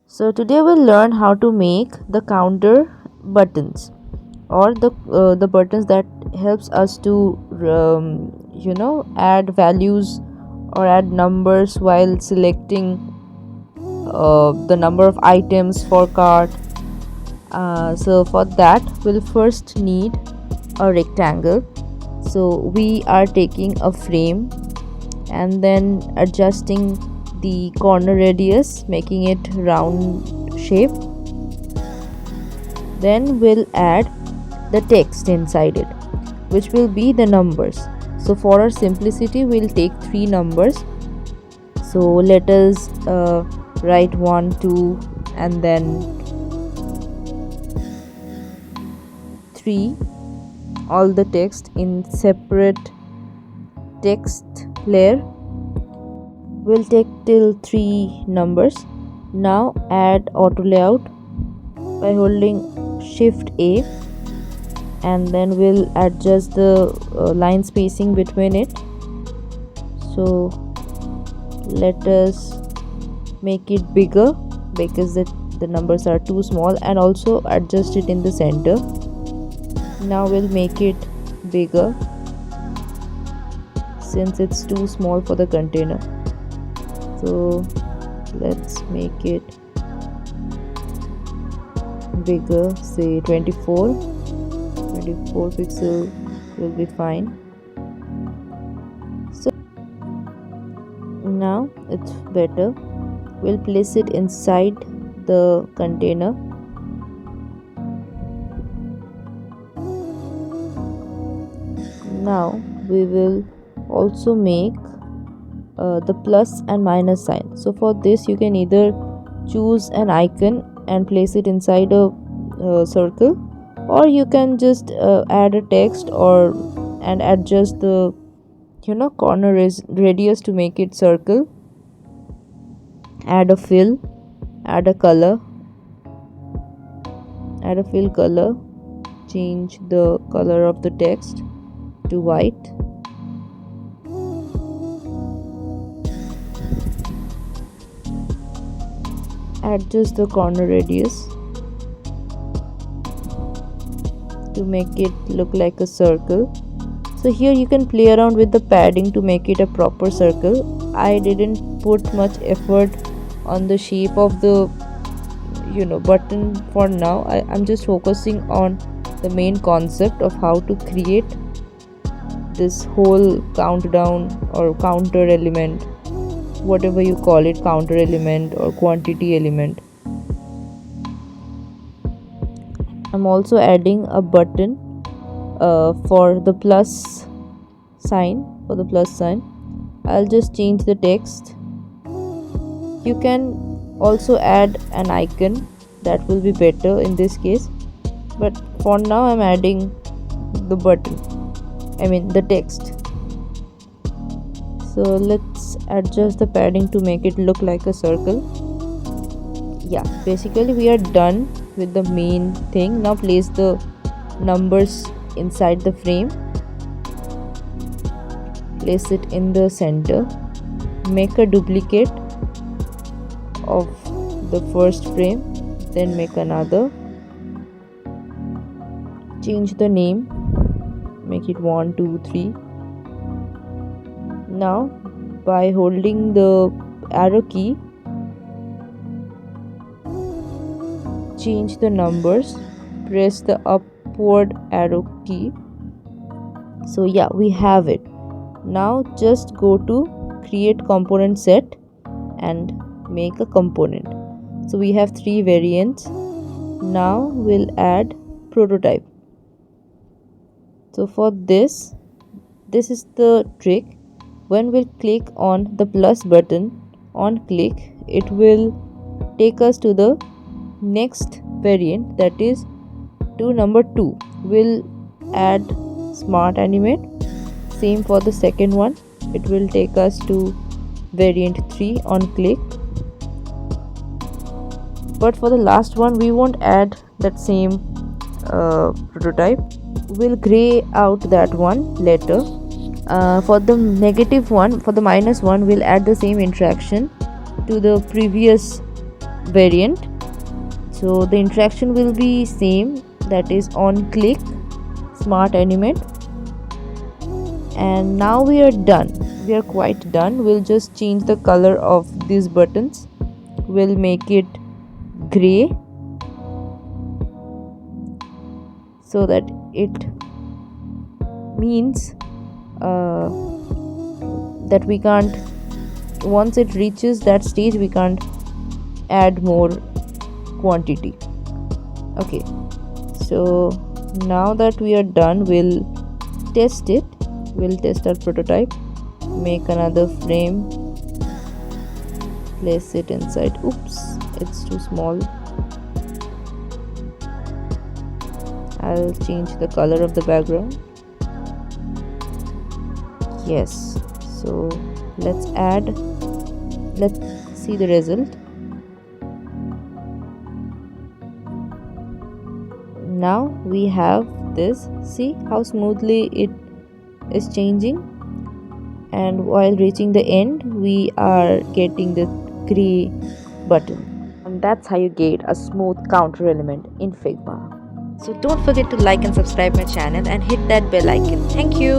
So today we'll learn how to make the counter buttons, or the buttons that helps us to add values or add numbers while selecting the number of items for cart. So for that we'll first need a rectangle. So we are taking a frame and then adjusting the corner radius, making it round shape. Then we'll add the text inside it, which will be the numbers. So for our simplicity we'll take three numbers. So let us write 1 2 and then 3, all the text in separate text layer. We'll take till 3 numbers. Now add auto layout by holding shift A, and then we'll adjust the line spacing between it. So let us make it bigger because the numbers are too small, and also adjust it in the center. Now we'll make it bigger since it's too small for the container. So let's make it bigger, say 24 pixel will be fine. So now it's better. We'll place it inside the container. Now we will also make the plus and minus sign. So for this you can either choose an icon and place it inside a circle, or you can just add a text and adjust the corner radius to make it circle. Add a fill, add a color, add a fill color, change the color of the text to white. Adjust the corner radius to make it look like a circle. So here you can play around with the padding to make it a proper circle. I didn't put much effort on the shape of the button for now. I'm just focusing on the main concept of how to create this whole countdown or counter element, whatever you call it, counter element or quantity element. I'm also adding a button for the plus sign. I'll just change the text. You can also add an icon, that will be better in this case, but for now I'm adding the the text. So let's adjust the padding to make it look like a circle. Yeah, basically we are done with the main thing. Now place the numbers inside the frame, place it in the center, make a duplicate of the first frame, then make another, change the name, make it 1 2 3. Now by holding the arrow key, change the numbers, press the upward arrow key. So yeah, we have it. Now just go to create component set and make a component. So we have 3 variants. Now we'll add prototype. So for this is the trick. When we'll click on the plus button, on click it will take us to the next variant, that is to number 2. We'll add smart animate. Same for the second one, it will take us to variant 3 on click. But for the last one we won't add that same prototype. We'll gray out that one later. For the negative one, for the minus one, we'll add the same interaction to the previous variant. So the interaction will be same, that is on click, smart animate. And now we are done, we are quite done. We'll just change the color of these buttons. We'll make it gray so that it means that we can't, once it reaches that stage, we can't add more quantity. Okay, so now that we are done, we'll test it. We'll test our prototype. Make another frame, place it inside. Oops, it's too small. I'll change the color of the background. Yes, so let's see the result. Now we have this. See how smoothly it is changing, and while reaching the end we are getting the gray button. And that's how you get a smooth counter element in Figma. So don't forget to like and subscribe my channel and hit that bell icon. Thank you.